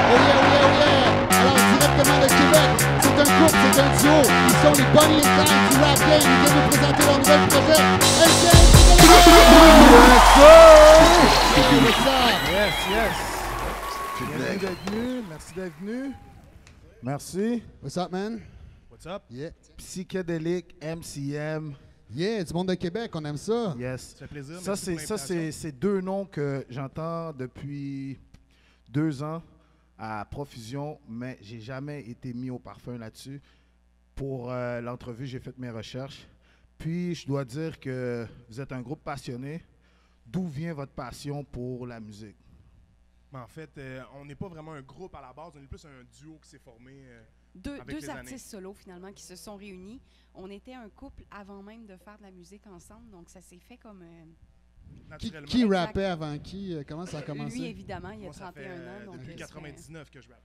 Alors, directement de Québec, c'est un couple, c'est un duo. Ils sont les Bonnie and Clyde du rap game. Ils viennent nous présenter leur nouvel projet. Merci d'être venu. Merci d'être venu. Merci. What's up, man? What's up? Yeah. Psychédélique, MCM. Yeah, du monde de Québec, on aime ça. Yes. Ça fait plaisir. Ça, merci pour l'invitation. c'est deux noms que j'entends depuis 2 ans à profusion, mais j'ai jamais été mis au parfum là-dessus. Pour l'entrevue, j'ai fait mes recherches. Puis, je dois dire que vous êtes un groupe passionné. D'où vient votre passion pour la musique? Mais en fait, on n'est pas vraiment un groupe à la base, on est plus un duo qui s'est formé avec Deux les années. artistes solos, finalement, qui se sont réunis. On était un couple avant même de faire de la musique ensemble, donc ça s'est fait comme... Naturellement. Qui rappait avant qui? Comment ça a Lui, commencé? évidemment, il a Moi, ça 31 fait ans. Donc depuis c'est- 99 que je rappe.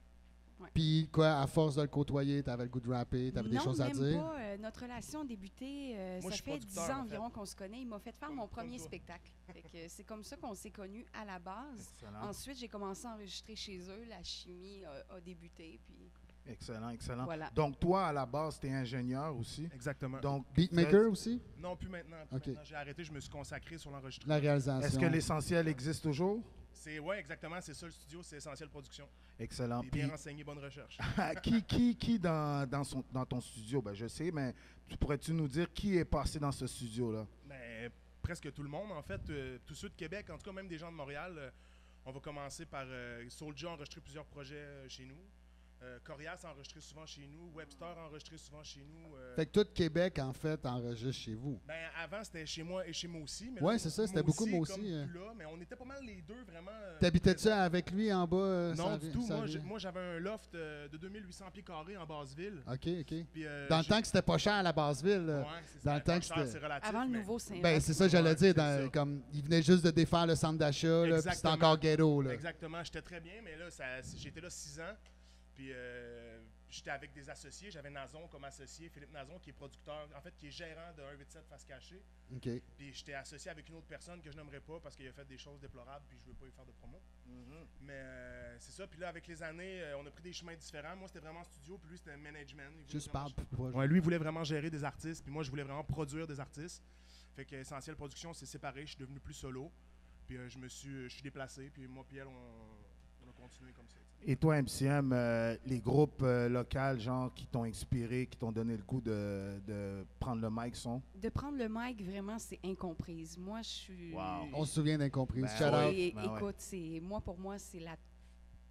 Puis quoi, à force de le côtoyer, t'avais le goût de rapper, t'avais des choses à Non, dire? même pas. Notre relation a débuté, Moi, ça je suis fait 10 producteur, ans en fait. environ qu'on se connaît. Il m'a fait faire mon Comme premier toi. spectacle. Fait que c'est comme ça qu'on s'est connus à la base. Excellent. Ensuite, j'ai commencé à enregistrer chez eux. La chimie a débuté. Puis Excellent, excellent. voilà. Donc, toi, à la base, tu es ingénieur aussi. Exactement. Donc, Beatmaker aussi? Non, plus maintenant. Ok. Maintenant, j'ai arrêté, je me suis consacré sur l'enregistrement. La réalisation. est-ce que l'essentiel existe toujours? Ouais, exactement, c'est ça le studio, c'est Essentiel Production. Excellent. Et Puis, bien renseigné, bonne recherche. qui dans ton studio? Ben, je sais, mais pourrais-tu nous dire qui est passé dans ce studio-là? Mais presque tout le monde, en fait, tous ceux de Québec, en tout cas même des gens de Montréal. On va commencer par Soulja a enregistré plusieurs projets chez nous. Corias a enregistré souvent chez nous. Webster a enregistré souvent chez nous. Fait que tout Québec, en fait, enregistre chez vous. Ben, avant, c'était chez moi et chez moi aussi. Mais Ouais, là, c'est ça, c'était beaucoup moi aussi, comme plus là, mais on était pas mal les deux, vraiment. T'habitais-tu présents. avec lui en bas? Non, ça du vient- tout. ça Moi, vient? moi, j'avais un loft de 2800 pieds carrés en Basseville. OK, OK. Puis, Dans le j'ai- temps que c'était pas cher à la Basseville. Ouais, c'est dans ça, le temps pas que cher, c'était- c'est relatif, Avant le mais- nouveau Saint-Roch. Ben, c'est ça, j'allais Ouais, dire. c'est ça. Comme, il venait juste de défaire le centre d'achat, là, puis c'était Exactement. encore ghetto. Là. Exactement, j'étais très bien, mais là, j'étais là 6 ans. Puis j'étais avec des associés. J'avais Nazon comme associé, Philippe Nazon, qui est producteur, en fait, qui est gérant de 187 Face Cachée. OK. Puis j'étais associé avec une autre personne que je n'aimerais pas parce qu'il a fait des choses déplorables, puis je veux pas lui faire de promo. Mais c'est ça. Puis là, avec les années, on a pris des chemins différents. Moi, c'était vraiment studio, puis lui, c'était management. Il voulait Juste vraiment- parle plus proche. Ouais, lui, il voulait vraiment gérer des artistes, puis moi, je voulais vraiment produire des artistes. Fait que Essentiel Production, c'est séparé. Je suis devenu plus solo. Puis je suis déplacé, puis moi, puis elle, on a continué comme ça. Et toi, MCM, les groupes locaux, genre, qui t'ont inspiré, qui t'ont donné le goût de prendre le mic sont? De prendre le mic, vraiment, c'est incomprise. Moi, je suis... Wow. On se souvient d'Incomprise. Ben, Shout out. Et, Ben ouais. écoute, pour moi, c'est la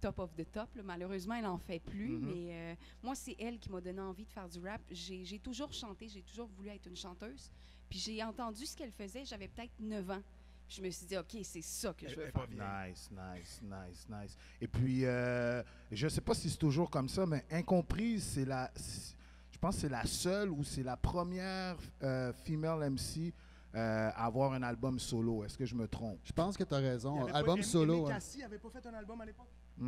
top of the top. Là. Malheureusement, elle n'en fait plus, mais moi, c'est elle qui m'a donné envie de faire du rap. J'ai toujours chanté, j'ai toujours voulu être une chanteuse. Puis j'ai entendu ce qu'elle faisait, j'avais peut-être 9 ans. Puis je me suis dit, OK, c'est ça que je veux Elle est faire. pas Nice, nice, nice, nice. Et puis, je sais pas si c'est toujours comme ça, mais Incomprise, je pense que c'est la seule ou c'est la première female MC à avoir un album solo. Est-ce que je me trompe? Je pense que tu as Il y raison. avait Album pas, solo. Aimé hein. Cassie avait pas fait un album à l'époque? Je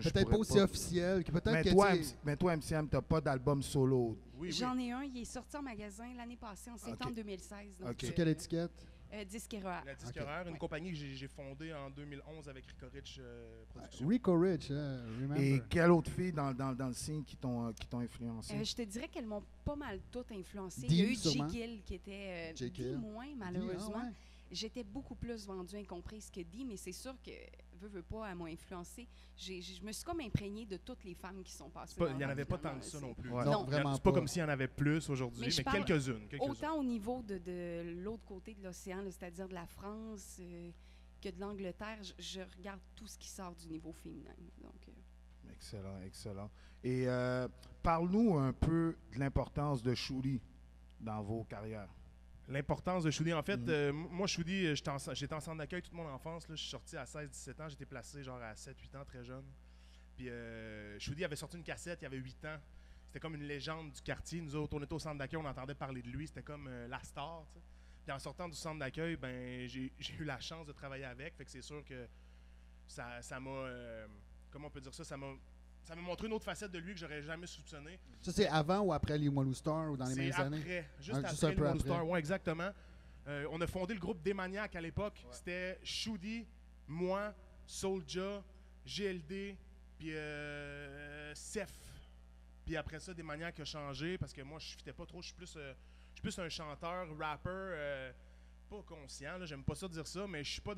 Peut-être pas pourrais aussi officiel. que Peut-être Mais que toi, tu sais- mais toi, MCM, t'as pas d'album solo. Oui, J'en ai un, il est sorti en magasin l'année passée, en septembre 2016. Donc, OK. Sur quelle étiquette? Disque RER. La Disque Ok. RER, une Ouais. compagnie que j'ai fondée en 2011 avec Rico Rich Productions. Rico Rich, remember. Et quelle autre fille dans le scene qui t'ont influencé? Je te dirais qu'elles m'ont pas mal toutes influencé. Dee, Il y a eu sûrement. Jekyll qui était Jekyll. Dee moins, Dis, malheureusement. ah ouais. J'étais beaucoup plus vendue incomprise que Dee, mais c'est sûr que, veux pas, elle m'a influencé. Je me suis comme imprégnée de toutes les femmes qui sont passées. Il n'y en avait pas tant que ça non plus. Ouais. Non, Non. vraiment C'est pas pas. comme s'il y en avait plus aujourd'hui, Mais je mais parle quelques-unes. Autant au niveau de l'autre côté de l'océan, là, c'est-à-dire de la France, que de l'Angleterre, je regarde tout ce qui sort du niveau féminin. Donc, Excellent, excellent. Et parle-nous un peu de l'importance de Shuri dans vos carrières. L'importance de Choudi, en fait, moi, Choudi, j'étais en centre d'accueil toute mon enfance. Là, je suis sorti à 16-17 ans, j'étais placé genre à 7-8 ans, très jeune. Puis Choudi avait sorti une cassette, il y avait 8 ans. C'était comme une légende du quartier. Nous autres, on était au centre d'accueil, on entendait parler de lui. C'était comme la star, tu sais. Puis en sortant du centre d'accueil, ben, j'ai eu la chance de travailler avec. Fait que c'est sûr que ça m'a... comment on peut dire ça? Ça m'a montré une autre facette de lui que j'aurais jamais soupçonné. Ça, c'est avant ou après les Walou Star ou dans les C'est mêmes après, années? juste Ah, juste après un peu le World après. Star. Ouais, exactement. On a fondé le groupe Des Maniaques à l'époque. C'était Choudi, moi, Soulja, GLD, puis Seth. Puis après ça, des manières qui ont changé parce que moi, je ne fitais pas trop. Je suis plus un chanteur, rappeur, pas conscient. J'aime pas ça dire ça, mais je suis pas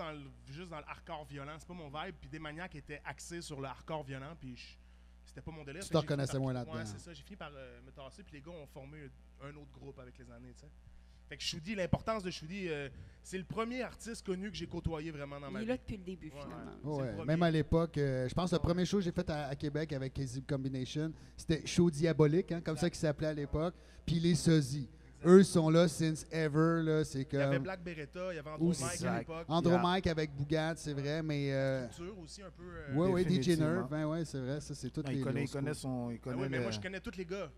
juste dans le hardcore violent. C'est pas mon vibe. Puis des maniaques étaient axés sur le hardcore violent. Puis c'était pas mon délire. Tu te reconnaissais moins là-dedans. Ouais, c'est ça. J'ai fini par me tasser. Puis les gars ont formé un autre groupe avec les années, tu sais. Fait que Shoudi, l'importance de Shoudi, c'est le premier artiste connu que j'ai côtoyé vraiment dans ma vie. Il est là depuis le début, finalement. Ouais, même à l'époque, je pense que le premier show que j'ai fait à Québec avec KZ Combination, c'était Show Diabolique, hein, comme ça qu'il s'appelait à l'époque. Puis les sosies. Eux sont là since ever. Là, c'est comme... Il y avait Black Beretta, il y avait Andro Mike à l'époque. Andro Mike avec Bougat, c'est vrai, mais... Culture aussi un peu... Oui, DJ Nerve, ben ouais, c'est vrai, ça c'est tout les... Il connaît son... oui, mais moi je connais tous les gars.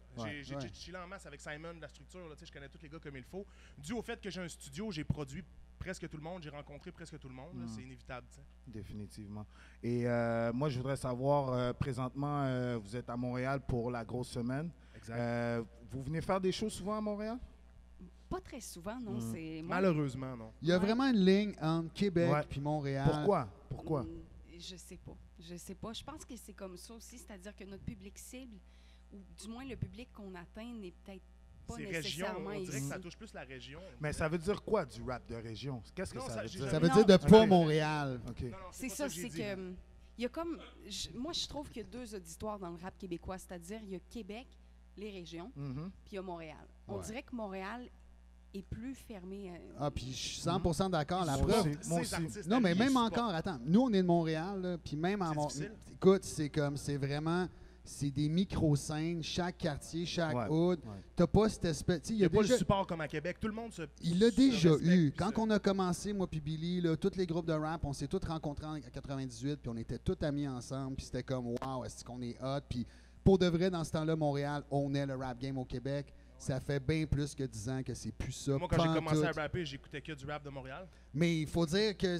J'ai chillé en masse avec Simon de la structure, là, je connais tous les gars comme il faut. Dû au fait que j'ai un studio, j'ai produit presque tout le monde, j'ai rencontré presque tout le monde, c'est inévitable. T'sais. Définitivement. Et moi je voudrais savoir, présentement, vous êtes à Montréal pour la grosse semaine. Exact. Vous venez faire des shows souvent à Montréal? Pas très souvent, non. C'est Malheureusement, non. Il y a vraiment une ligne entre Québec et Montréal. Pourquoi? Je sais pas. Je sais pas. Je pense que c'est comme ça aussi, c'est-à-dire que notre public cible, ou du moins le public qu'on atteint, n'est peut-être pas nécessairement on dirait ici. que ça touche plus la région. Mais ça veut dire quoi du rap de région? Qu'est-ce que ça veut dire? Ça veut dire de pas Montréal. Okay. Non, c'est ça, c'est que... Il y a comme... moi, je trouve qu'il y a deux auditoires dans le rap québécois, c'est-à-dire il y a Québec, les régions, puis il y a Montréal. On dirait que Montréal est plus fermé. Puis je suis 100% d'accord. La preuve... Moi aussi. Non, mais même encore, attends, nous, on est de Montréal, là, puis même à Montréal... Écoute, c'est vraiment... C'est des micro-scènes, chaque quartier, chaque hood. T'as pas cette espèce... Il n'y a pas le support comme à Québec. Tout le monde se... Il l'a déjà eu. Quand on a commencé, moi puis Billy, là, tous les groupes de rap, on s'est tous rencontrés en 98, puis on était tous amis ensemble, puis c'était comme « Wow, est-ce qu'on est hot? » Puis pour de vrai, dans ce temps-là, Montréal, on est le rap game au Québec. Ça fait bien plus que 10 ans que c'est plus ça. Moi, quand j'ai commencé à rapper, j'écoutais que du rap de Montréal. Mais il faut dire que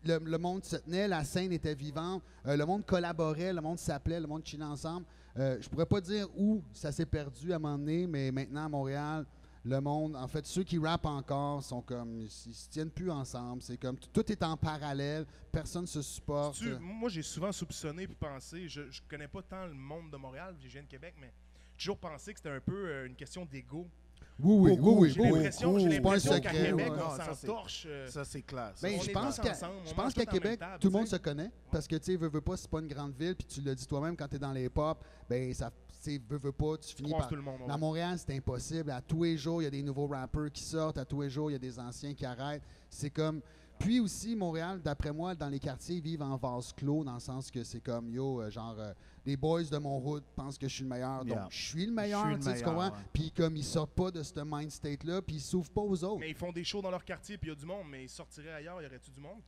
le monde se tenait, la scène était vivante, le monde collaborait, le monde s'appelait, le monde chillait ensemble. Je pourrais pas dire où ça s'est perdu à un moment donné, mais maintenant à Montréal, le monde, en fait, ceux qui rappent encore sont comme, ils se tiennent plus ensemble. C'est comme, tout est en parallèle, personne se supporte. Moi, j'ai souvent soupçonné puis pensé, je connais pas tant le monde de Montréal, je viens de Québec, mais j'ai toujours pensé que c'était un peu une question d'ego. Oui. J'ai l'impression qu'à Québec, on s'entorche. Ça, c'est classe. Ben, je pense qu'à Québec, tout le monde se connaît. Parce que, tu sais, veux pas, c'est pas une grande ville. Puis tu l'as dit toi-même, quand tu es dans les pop, ben, ça, veux pas, tu finis par... Tout le monde, à Montréal, c'est impossible. À tous les jours, il y a des nouveaux rappers qui sortent. À tous les jours, il y a des anciens qui arrêtent. C'est comme... Puis aussi, Montréal, d'après moi, dans les quartiers, ils vivent en vase clos, dans le sens que c'est comme, les boys de mon hood pensent que je suis le meilleur, donc je suis le meilleur, tu comprends? Puis comme ils sortent pas de ce mind state-là, puis ils s'ouvrent pas aux autres. Mais ils font des shows dans leur quartier, puis il y a du monde, mais ils sortiraient ailleurs, y aurait-tu du monde?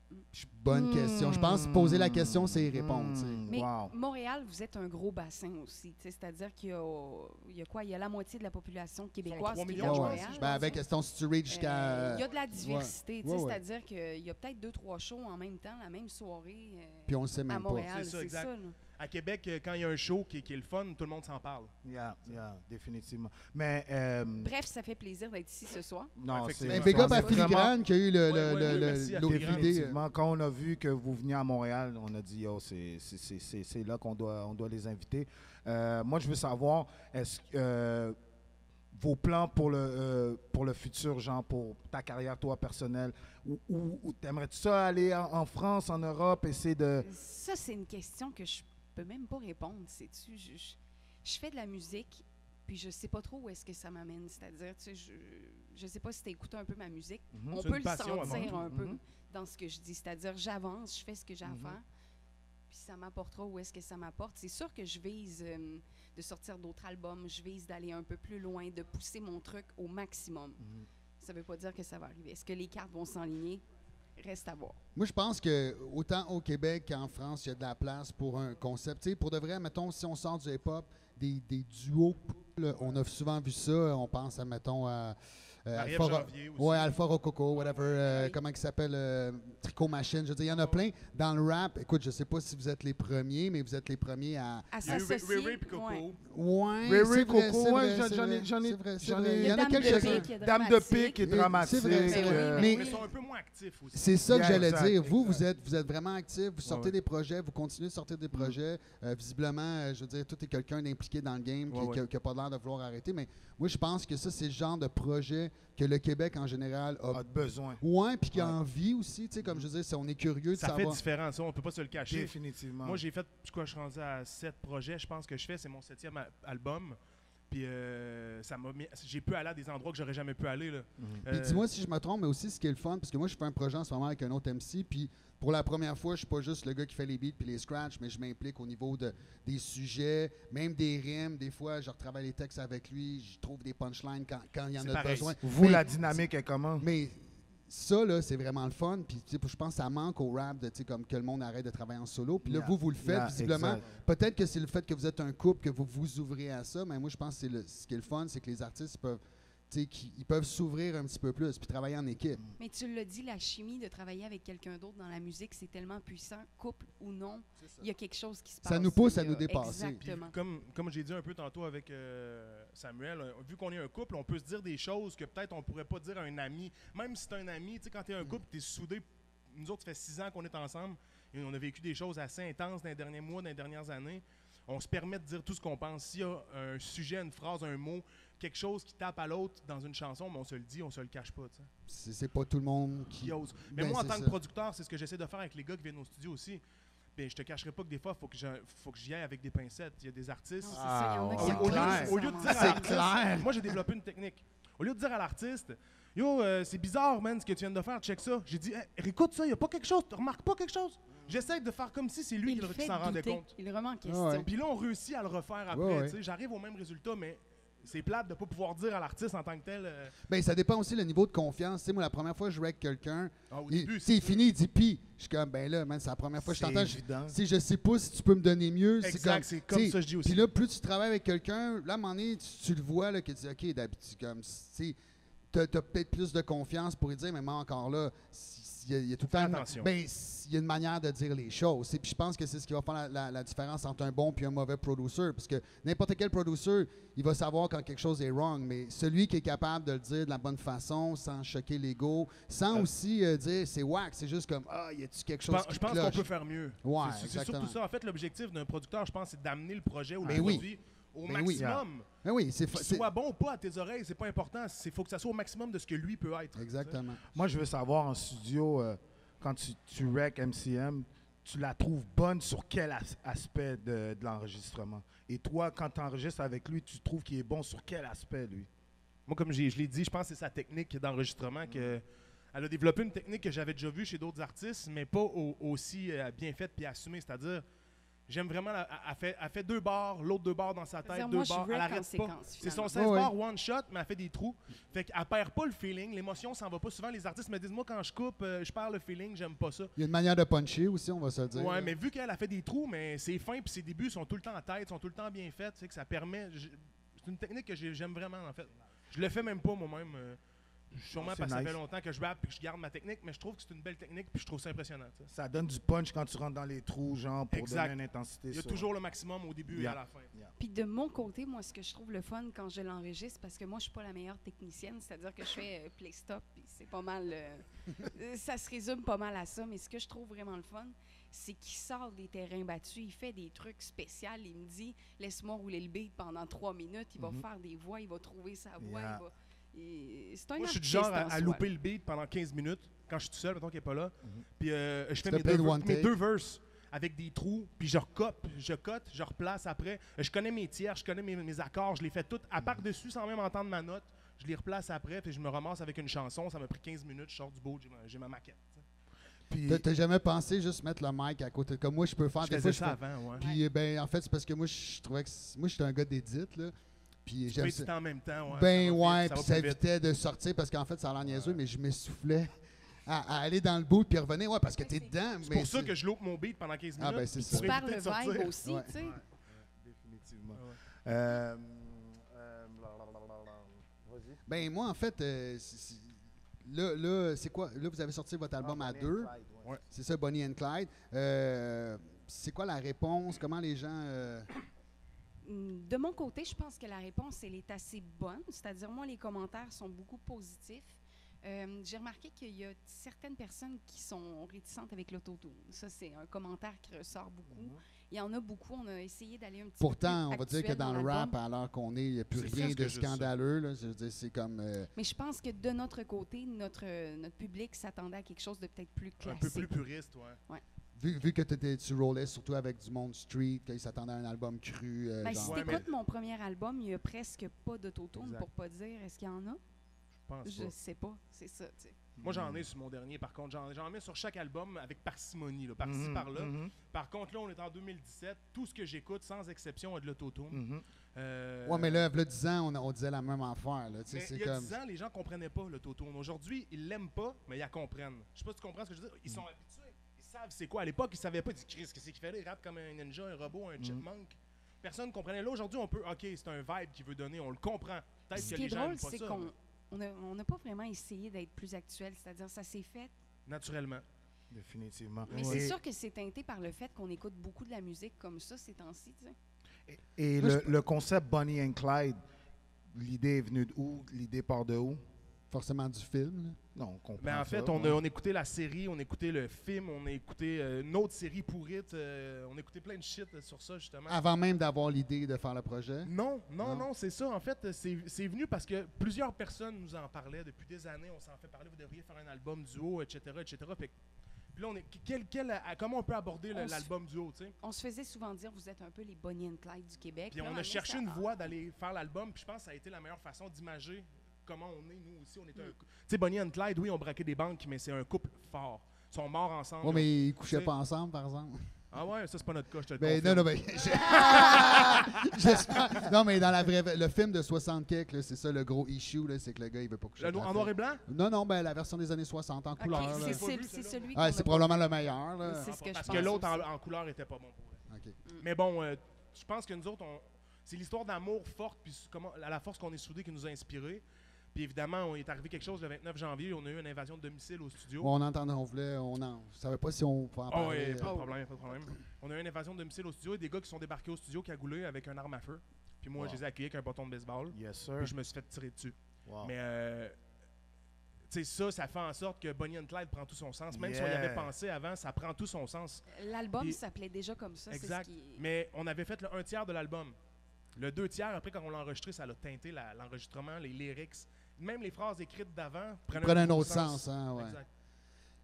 Bonne question. Je pense que poser la question, c'est y répondre. Mais Montréal, vous êtes un gros bassin aussi, c'est-à-dire qu'il y a quoi? Il y a la moitié de la population québécoise qui est à Montréal. Ben avec question, si tu reaches jusqu'à... Il y a de la diversité, c'est-à-dire qu'il y a peut-être 2-3 shows en même temps, la même soirée. Puis on le sait même à Montréal, c'est ça, exact. À Québec, quand il y a un show qui est le fun, tout le monde s'en parle. Yeah, définitivement. Mais, bref, ça fait plaisir d'être ici ce soir. Non, c'est big up à Filigrane qui a eu l'autre idée. Quand on a vu que vous veniez à Montréal, on a dit, c'est là qu'on doit les inviter. Moi, je veux savoir, est-ce que vos plans pour le futur, genre pour ta carrière, toi, personnelle, ou t'aimerais-tu ça aller en France, en Europe, essayer de... Ça, c'est une question que je peux même pas répondre, sais-tu. Je fais de la musique, puis je sais pas trop où est-ce que ça m'amène. C'est-à-dire, tu sais, je sais pas si tu écoutes un peu ma musique. On peut le sentir un peu dans ce que je dis. C'est-à-dire, j'avance, je fais ce que j'ai à faire, puis ça m'apportera où est-ce que ça m'apporte. C'est sûr que je vise de sortir d'autres albums, je vise d'aller un peu plus loin, de pousser mon truc au maximum. Ça veut pas dire que ça va arriver. Est-ce que les cartes vont s'enligner? Reste à voir. Moi, je pense que autant au Québec qu'en France, il y a de la place pour un concept. Tu sais, pour de vrai, mettons, si on sort du hip-hop, des duos, là, on a souvent vu ça. On pense à, mettons, Marie-Ève Alpha, Janvier aussi. ouais, Alpha Rococo, whatever, Oui. comment il s'appelle, Tricot Machine. Je veux dire, il y en a plein. Dans le rap, écoute, je sais pas si vous êtes les premiers, mais vous êtes les premiers à... À Il y a eu s'associer. Ray et Coco. ouais. Ouais, Ray c'est vrai, Coco, c'est ouais, vrai, j'en ai- c'est j'en ai- vrai, c'est j'en vrai. ai- Il y en a Dame de quelques-uns. pique, il y a Dame de dramatique. pique et dramatique. C'est vrai, c'est Ben vrai. oui, Mais- Mais ils sont un peu moins actifs aussi. C'est ça que Yeah, j'allais exact, dire. Vous exact. êtes vraiment actif, vous sortez ouais. des projets, vous continuez de sortir des projets. Visiblement, je veux dire, tout est quelqu'un d'impliqué dans le game qui n'a pas l'air de vouloir arrêter. Mais moi, je pense que ça, c'est le genre de projet que le Québec en général a. A besoin. Ouais, puis qui a Ouais. envie aussi. Tu sais, comme je veux dire, on est curieux de Ça fait savoir. différent, ça, on peut pas se le cacher. Définitivement. Moi, j'ai fait, je suis rendu à 7 projets, je pense que je fais, c'est mon 7e album. Puis ça m'a mis, j'ai pu aller à des endroits que j'aurais jamais pu aller. Là. Puis dis-moi si je me trompe, mais aussi ce qui est le fun, parce que moi, je fais un projet en ce moment avec un autre MC, puis pour la première fois, je suis pas juste le gars qui fait les beats puis les scratchs, mais je m'implique au niveau des sujets, même des rimes. Des fois, je retravaille les textes avec lui, je trouve des punchlines quand il y en C'est a pareil. besoin. Vous, Mais- la dynamique est comment? Mais ça, là, c'est vraiment le fun. Puis, tu sais, je pense que ça manque au rap, de, tu sais, comme que le monde arrête de travailler en solo. Puis là, Yeah. vous le faites, Yeah, visiblement. exact. Peut-être que c'est le fait que vous êtes un couple, que vous vous ouvrez à ça. Mais moi, je pense que ce qui est le fun, c'est que les artistes peuvent, tu sais, ils peuvent s'ouvrir un petit peu plus puis travailler en équipe. Mais tu l'as dit, la chimie de travailler avec quelqu'un d'autre dans la musique, c'est tellement puissant, couple ou non, il y a quelque chose qui se passe. Ça nous pousse à Il y a- nous dépasser. Puis Exactement. comme j'ai dit un peu tantôt avec Samuel, vu qu'on est un couple, on peut se dire des choses que peut-être on pourrait pas dire à un ami. Même si c'est un ami, tu sais, quand tu es un couple, tu es soudé. Nous autres, ça fait 6 ans qu'on est ensemble et on a vécu des choses assez intenses dans les derniers mois, dans les dernières années. On se permet de dire tout ce qu'on pense. S'il y a un sujet, une phrase, un mot, quelque chose qui tape à l'autre dans une chanson, mais on se le dit, on se le cache pas. Tu sais. C'est pas tout le monde qui. Qui ose. Mais Ben, moi, en c'est tant ça. que producteur, c'est ce que j'essaie de faire avec les gars qui viennent au studio aussi. Ben, je te cacherai pas que des fois, il faut que j'y aille avec des pincettes. Il y a des artistes. Non, c'est ça, il y en a Ah, qui ouais. ont Au lieu, clair. au lieu de dire à C'est l'artiste, clair. moi j'ai développé une technique. Au lieu de dire à l'artiste, yo, c'est bizarre, man, ce que tu viens de faire, check ça. J'ai dit, hey, écoute ça, il n'y a pas quelque chose, tu remarques pas quelque chose? J'essaie de faire comme si c'est lui Il qui le fait s'en rendait douter. compte. Il le remet en question. ouais. Puis là, on réussit à le refaire après. Ouais, ouais. tu sais. J'arrive au même résultat, mais c'est plate de ne pas pouvoir dire à l'artiste en tant que tel. Ben, ça dépend aussi le niveau de confiance. Tu sais, moi, la première fois que je rec quelqu'un, Au il, début, tu sais, il finit, il dit pis. Je suis comme, ben là, man, c'est la première fois que je C'est t'entends. évident. Si je sais pas si tu peux me donner mieux, Exact, c'est comme tu sais, ça que je dis aussi. Puis là, plus tu travailles avec quelqu'un, là, à un moment donné, tu le vois, là, que tu dis, OK, d'habitude, comme, tu sais, t'as peut-être plus de confiance pour lui dire, mais moi, encore là, il y a tout le temps. attention. Ben, il y a une manière de dire les choses. Et puis je pense que c'est ce qui va faire la différence entre un bon et un mauvais producer. Parce que n'importe quel producer, il va savoir quand quelque chose est wrong. Mais celui qui est capable de le dire de la bonne façon, sans choquer l'ego, sans aussi dire c'est whack, c'est juste comme, y a-tu quelque chose qui Je pense qu'on cloche? peut faire mieux. Ouais, C'est exactement. surtout ça. En fait, l'objectif d'un producteur, je pense, c'est d'amener le projet ou Ben le oui. produit au Ben oui. maximum. Ben oui, Qu'il soit bon ou pas à tes oreilles, c'est pas important. Il faut que ça soit au maximum de ce que lui peut être. Exactement. Moi, je veux savoir en studio, quand tu rec MCM, tu la trouves bonne sur quel aspect de l'enregistrement? Et toi, quand tu enregistres avec lui, tu trouves qu'il est bon sur quel aspect, lui? Moi, comme je l'ai dit, je pense que c'est sa technique d'enregistrement. Elle a développé une technique que j'avais déjà vue chez d'autres artistes, mais pas aussi bien faite puis assumée. C'est-à-dire, j'aime vraiment, elle fait 2 bars, l'autre 2 bars dans sa tête, C'est-à-dire, 2 moi, je bars, elle rec en arrête pas. séquence, C'est son finalement. 16 Ouais, bars one shot, mais elle fait des trous. Fait qu'elle perd pas le feeling, l'émotion s'en va pas. Souvent, les artistes me disent, moi, quand je coupe, je perds le feeling, j'aime pas ça. Il y a une manière de puncher aussi, on va se le dire. Ouais, là. mais vu qu'elle a fait des trous, mais ses fins puis ses débuts sont tout le temps en tête, sont tout le temps bien faits, tu sais, que ça permet. C'est une technique que j'aime vraiment, en fait. Je le fais même pas moi-même. Sûrement C'est parce que ça nice. fait longtemps que je rappe et que je garde ma technique, mais je trouve que c'est une belle technique puis je trouve ça impressionnant. tu sais. Ça donne du punch quand tu rentres dans les trous, genre, pour Exact. donner une intensité. Il y a sur- toujours le maximum au début et Yeah. à la fin. Puis de mon côté, moi, ce que je trouve le fun quand je l'enregistre, parce que moi, je suis pas la meilleure technicienne, c'est-à-dire que je fais play-stop, puis c'est pas mal... ça se résume pas mal à ça, mais ce que je trouve vraiment le fun, c'est qu'il sort des terrains battus, il fait des trucs spéciaux, il me dit « Laisse-moi rouler le beat pendant 3 minutes », il va faire des voix, il va trouver sa voix, Yeah. c'est un Moi, je suis du artiste genre à en soi. louper le beat pendant 15 minutes quand je suis tout seul, mettons qu'il n'est pas là. Puis je fais te mes plais deux, de one mes take. 2 verses avec des trous, puis je recope, je replace après. Je connais mes tiers, je connais mes accords, je les fais toutes à part dessus sans même entendre ma note. Je les replace après, puis je me ramasse avec une chanson. Ça m'a pris 15 minutes, je sors du bout, j'ai ma maquette. tu sais. Puis, T'as jamais pensé juste mettre le mic à côté? Comme moi, je peux faire Je des faisais fois. ça avant, ouais. Puis, ben, en fait, c'est parce que moi, je trouvais que. Moi, j'étais un gars d'édit, là. Puis, Tu j'aime peux ça. éditer en même temps, ouais. Ben, ça va ouais, vite, puis va ça plus vite. évitait de sortir parce qu'en fait, ça a l'air niaiseux, mais je m'essoufflais à aller dans le bout puis revenir. Ouais, parce que t'es dedans. C'est pour ça que je loupe mon beat pendant 15 minutes. Ah, ben, c'est puis ça. pour Tu parles éviter le de sortir. vibe aussi, Ouais. tu sais. définitivement. Ouais. Vas-y. Ben moi, en fait, là, c'est quoi? Là, vous avez sorti votre album à deux. Ouais. C'est ça, Bonnie and Clyde. C'est quoi la réponse? Comment les gens... De mon côté, je pense que la réponse, elle est assez bonne. C'est-à-dire, moi, les commentaires sont beaucoup positifs. J'ai remarqué qu'il y a certaines personnes qui sont réticentes avec l'autotune. Ça, c'est un commentaire qui ressort beaucoup. Il y en a beaucoup. On a essayé d'aller un petit Pourtant, peu on va dire que dans le rap, à l'heure qu'on est, il n'y a plus C'est rien presque de juste ça. scandaleux. Là. Je veux dire, c'est comme... Mais je pense que de notre côté, notre public s'attendait à quelque chose de peut-être plus Un classique. peu plus puriste, ouais. Vu que tu roulais surtout avec du monde street, qu'ils s'attendaient à un album cru. Ben, genre- si Ouais, t'écoutes mon premier album, il n'y a presque pas d'autotune, Exact. pour pas dire est-ce qu'il y en a. Je pense Je pas. sais pas, c'est ça, tu sais. Moi, j'en ai sur mon dernier, par contre. J'en mets sur chaque album avec parcimonie, là, par-ci, Mhm, par-là. mhm, Par contre, là, on est en 2017. Tout ce que j'écoute, sans exception, a de l'autotune. mhm. Ouais, mais là, il y a 10 ans, on disait la même affaire. Là. Tu sais, Mais c'est il y a comme... 10 ans, les gens comprenaient pas l'autotune. Aujourd'hui, ils l'aiment pas, mais ils la comprennent. Je sais pas si tu comprends ce que je veux dire. Ils sont habitués. Ils savent c'est quoi. À l'époque, ils savaient pas. Ils disaient, Chris, qu'est-ce qu'il fait là? Il rappe comme un ninja, un robot, un chipmunk. Personne ne comprenait. Là, aujourd'hui, on peut. OK, c'est un vibe qu'il veut donner. On le comprend. Peut-être Ce que qui les est gens drôle, n'aiment pas c'est ça. qu'on n'a pas vraiment essayé d'être plus actuel. C'est-à-dire, ça s'est fait. mais naturellement. Définitivement. Mais Et- c'est sûr que c'est teinté par le fait qu'on écoute beaucoup de la musique comme ça ces temps-ci, tu sais. Et Moi, le concept Bonnie and Clyde, l'idée est venue d'où? L'idée part de où? Forcément du film. Là. Non, on comprend Mais en fait, ça, on ouais. a écouté la série, on a écouté le film, on a écouté une autre série pourrite, on a écouté plein de shit sur ça, justement. Avant même d'avoir l'idée de faire le projet. Non, Non. non, c'est ça. En fait, c'est venu parce que plusieurs personnes nous en parlaient depuis des années. On s'en fait parler, vous devriez faire un album duo, etc., etc. Puis là, on est, comment on peut aborder On se- l'album duo, tu sais? On se faisait souvent dire, vous êtes un peu les Bonnie and Clyde du Québec. Puis Là, on à un a cherché moment une donné, voie d'aller faire l'album, puis je pense que ça a été la meilleure façon d'imager comment on est, nous aussi. On est un... Tu sais, Bonnie and Clyde, oui, on braquait des banques, mais c'est un couple fort. Ils sont morts ensemble. Ouais, mais ils couchaient Tu sais- pas ensemble, par exemple. Ah ouais, ça, c'est pas notre cas, je te le Ben, confirme. non, mais... J'espère. Non, mais dans le film de 60 quelques, là, c'est ça le gros issue, là, c'est que le gars, il veut pas coucher. avec la En noir fille. et blanc? Non, ben la version des années 60 en OK, couleur. là. c'est- c'est pas vu, c'est celle-là, celui Ah, qu'on c'est a probablement le meilleur. Là. C'est ce que je Parce pense que l'autre aussi. en couleur était pas bon pour elle. OK. Mais bon, je pense que nous autres, c'est l'histoire d'amour forte, puis comment, à la force qu'on est soudés qui nous a inspirés. Puis évidemment, on est arrivé quelque chose le 29 janvier, on a eu une invasion de domicile au studio. On entendait, on savait pas si on pouvait en Ah parler. oui, pas de problème, pas de problème. On a eu une invasion de domicile au studio et des gars qui sont débarqués au studio cagoulés avec un arme à feu. Puis moi, Wow. je les ai accueillis avec un bâton de baseball. Yes, sir. Puis je me suis fait tirer dessus. Wow. Mais tu sais, ça fait en sorte que Bonnie and Clyde prend tout son sens. Même si on y Yeah. avait pensé avant, ça prend tout son sens. L'album Puis- s'appelait déjà comme ça. Exact. C'est ce qui... Mais on avait fait le 1 tiers de l'album. Le 2 tiers, après, quand on l'a enregistré, ça a teinté l'enregistrement, les lyrics. Même les phrases écrites d'avant Prenait un autre sens, hein, ouais. Exact.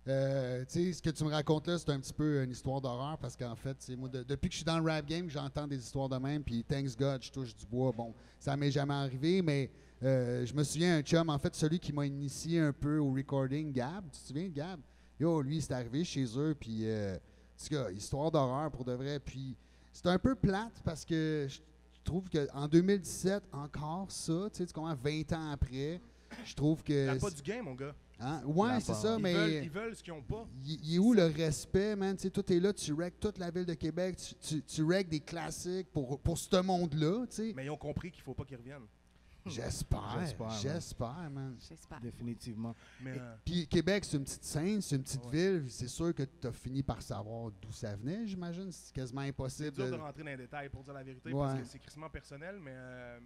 Tu sais, ce que tu me racontes là, c'est un petit peu une histoire d'horreur parce qu'en fait, c'est moi, depuis que je suis dans le rap game, j'entends des histoires de même, puis thanks God, je touche du bois. Bon, ça m'est jamais arrivé, mais je me souviens, un chum, en fait, celui qui m'a initié un peu au recording, Gab, tu te souviens, Gab? Yo, lui, c'est arrivé chez eux, puis, en tout cas, histoire d'horreur pour de vrai. Puis, c'est un peu plate parce que je trouve qu'en 2017, encore ça, tu sais, tu comprends, 20 ans après, je trouve que. T'as pas du game, mon gars. Hein? Ouais, La c'est part. ça, Ils mais. veulent ce qu'ils ont pas. Il est où le respect, man? Tu sais, tout est là, tu règles toute la ville de Québec, tu règles des classiques pour ce monde-là, tu sais. Mais ils ont compris qu'il faut pas qu'ils reviennent. J'espère, J'espère, man. J'espère. Définitivement. Mais Puis Québec, c'est une petite scène, c'est une petite Ouais. ville. C'est sûr que tu as fini par savoir d'où ça venait, j'imagine. C'est quasiment c'est impossible. dur de rentrer dans les détails pour dire la vérité Ouais. parce que c'est crissement personnel, mais ouais,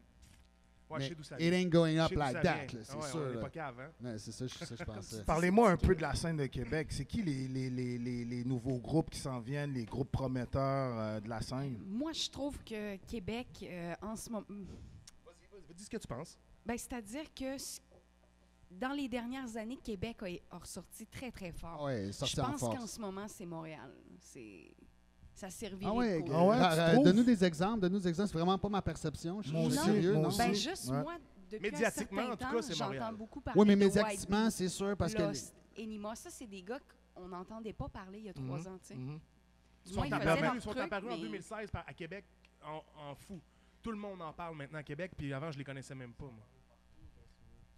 je Mais sais d'où ça it vient. ain't going Je up sais d'où like ça that, vient. là, Ah c'est ouais, sûr. on n'est là. pas cave, hein? Ouais, c'est ça, je pensais. Parlez-moi un peu de la scène de Québec. C'est qui les nouveaux groupes qui s'en viennent, les groupes prometteurs de la scène? Moi, je trouve que Québec, en ce moment... Vas-y, dis ce que tu penses. Ben, c'est-à-dire que dans les dernières années, Québec a ressorti très, très fort. Ouais, Je sorti en pense qu'en force. ce moment, c'est Montréal. Ça servirait Ah ouais, Ah ouais, tu trouves? donne-nous des exemples, c'est vraiment pas ma perception. Je Moi suis aussi, sérieux, moi non? aussi. Ben, juste Ouais. moi, depuis Médiatiquement, un en certain tout cas, c'est temps, Montréal. j'entends beaucoup parler Oui, mais de médiatiquement, White c'est sûr, parce Bee, que... Lost, Enima. Ça, c'est des gars qu'on n'entendait pas parler il y a 3 ans, tu sais. Mhm. Du Ils moins, sont ils faisaient apparus, leur ils sont truc, apparus en mais- 2016 à Québec en fou. Tout le monde en parle maintenant à Québec, puis avant, je les connaissais même pas, moi.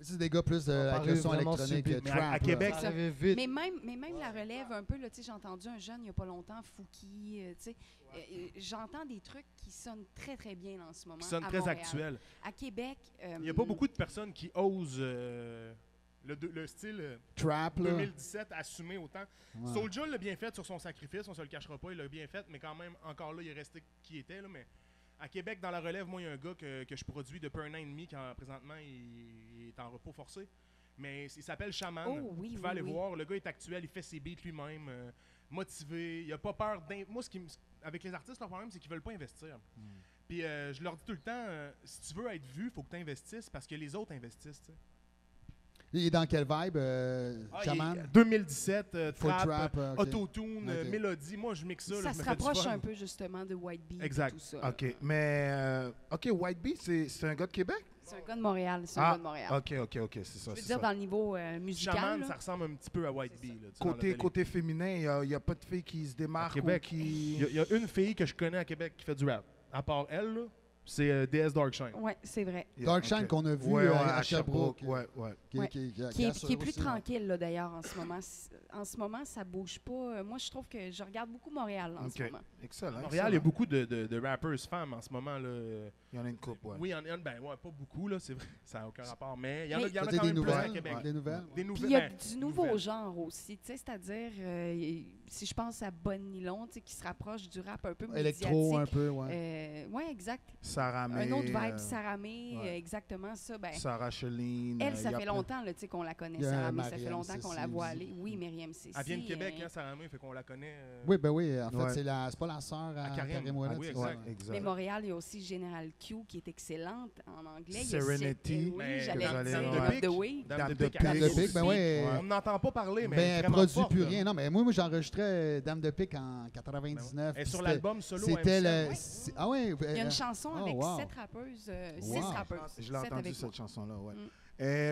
C'est des gars plus avec le son vraiment électronique, subit. Mais trap. à là. Québec, Ça arrivait vite. Mais même la relève un peu, là, tu sais, j'ai entendu un jeune il n'y a pas longtemps, Fouki, tu sais, j'entends des trucs qui sonnent très, très bien en ce moment. qui sonne à très Montréal. actuel. À Québec... Il n'y a pas beaucoup de personnes qui osent le style Trap, là. 2017 assumer autant. Ouais. Soulja l'a bien fait sur son sacrifice, on se le cachera pas, il l'a bien fait, mais quand même, encore là, il est resté qui il était. Là, mais à Québec, dans la relève, moi, il y a un gars que je produis depuis 1 an et demi, qui présentement, il est en repos forcé. Mais il s'appelle Shaman. Oh, oui, Vous pouvez oui, aller oui. voir. Le gars est actuel, il fait ses beats lui-même, motivé. Il a pas peur Moi, avec les artistes, leur problème, c'est qu'ils veulent pas investir. Puis je leur dis tout le temps, si tu veux être vu, il faut que tu investisses parce que les autres investissent. Tu sais. Il est dans quelle vibe, Shaman? 2017, Full trap, trap, ok. autotune, Ok. mélodie. Moi, je mixe ça. là, Ça je se me fais du rapproche fun. un peu, justement, de White Bee Exact. et tout ça. OK. Mais, OK, White Bee, c'est un gars de Québec? C'est un gars de Montréal, c'est un Ah, gars de Montréal. OK, c'est ça. Je veux c'est dire, ça. dans le niveau musical, Shaman, là, ça ressemble un petit peu à White Bee. Là, tu sais, dans Côté, le côté féminin, il n'y a pas de fille qui se démarque ou Québec, qui... Il y a une fille que je connais à Québec qui fait du rap. À part elle, là, c'est DS Darkshine. oui, c'est vrai. Darkshine OK. qu'on a vu Ouais, à Sherbrooke. Ouais. Ouais. Qui Qui est assure plus aussi, ouais. tranquille, là, d'ailleurs, en ce moment. En ce moment, ça bouge pas. Moi, je trouve que je regarde beaucoup Montréal en ce OK. moment. Excellent. À Montréal, il y a beaucoup de rappers femmes en ce moment. Là. Il y en a une couple, ouais. Oui, il y en a ben, ouais, pas beaucoup, là, c'est vrai. Ça n'a aucun rapport. Mais il y en a, Mais- il y en a T'as quand des même plus à nouvelles? Québec. Des nouvelles? Des Puis nouvelles. il y a ben, du nouveau nouvelles. genre aussi, tu sais, c'est-à-dire, si je pense à Bonne Nylon, tu sais, qui se rapproche du rap un peu Électro, un médiatique. peu, ouais. Oui, exact. Sarah May, Un autre vibe, Sarah May, ouais. exactement ça. Ben, Sarah Cheline. elle, ça il y a fait plein- longtemps là, tu sais, qu'on la connaît, Il y a Sarah May. Ça fait Mariam longtemps qu'on la Cécile voit aussi. aller. Oui, Myriam Cécile. Elle vient de Québec, hein, Sarah May, fait qu'on la connaît. Oui, ben oui. En fait, Ouais. c'est pas la sœur à Karim. Karim Ouellet, Ah oui, c'est exact. ça, ouais. Exact. Mais Montréal, il y a aussi General Q qui est excellente en anglais. Il y a Serenity. oui, Mais j'allais Dame dire. de Dame Pique. de Week. Dame de Pique. Pique. Dame de Pique, ben aussi. ouais. On n'entend pas parler, mais Ben, elle est elle vraiment produit forte, plus là. rien. Non, mais moi j'enregistrais Dame de Pique en 99. Elle est sur puis l'album solo C'était AMC. le. Ah ouais. Il y a une chanson Oh, avec wow. 7 rappeuses. Wow. 6 rappeuses. Je l'ai 7 entendu, avec moi. cette chanson-là, ouais.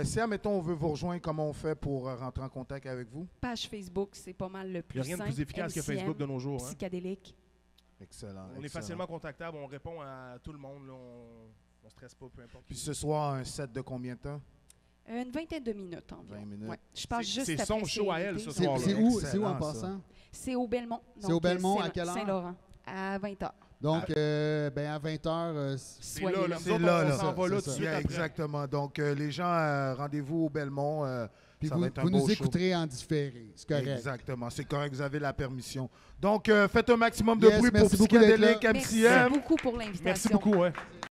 Mm. Si, admettons, on veut vous rejoindre, comment on fait pour rentrer en contact avec vous? Page Facebook, c'est pas mal le Il plus n'y a rien de simple. plus efficace que MCM, Facebook de nos jours. Hein. Psychédélique. Excellent. On est excellent. facilement contactable, on répond à tout le monde. Là, on stresse pas, peu importe. Puis ce soir, un set de combien de temps? Une vingtaine de minutes environ. 20 minutes. Ouais. Je passe C'est- juste c'est après son show à elle, CNT. ce C'est soir. c'est là. où, c'est où Excellent, en ça. passant? C'est au Belmont. C'est au Belmont, Saint- à quelle heure? Saint-Laurent, à 20h. Donc, ben à 20h, C'est Soyez là, là. Nous C'est autres, là, on là. s'en va là tout de C'est ça. suite Yeah, après. exactement. Donc, les gens, rendez-vous au Belmont. puis ça vous, va être un vous beau nous show. écouterez en différé. C'est correct. Exactement. C'est correct, vous avez la permission. Donc, faites un maximum de Yes, bruit pour merci beaucoup d'être là. Psychédélique Merci MCM. beaucoup pour l'invitation. Merci beaucoup. Ouais.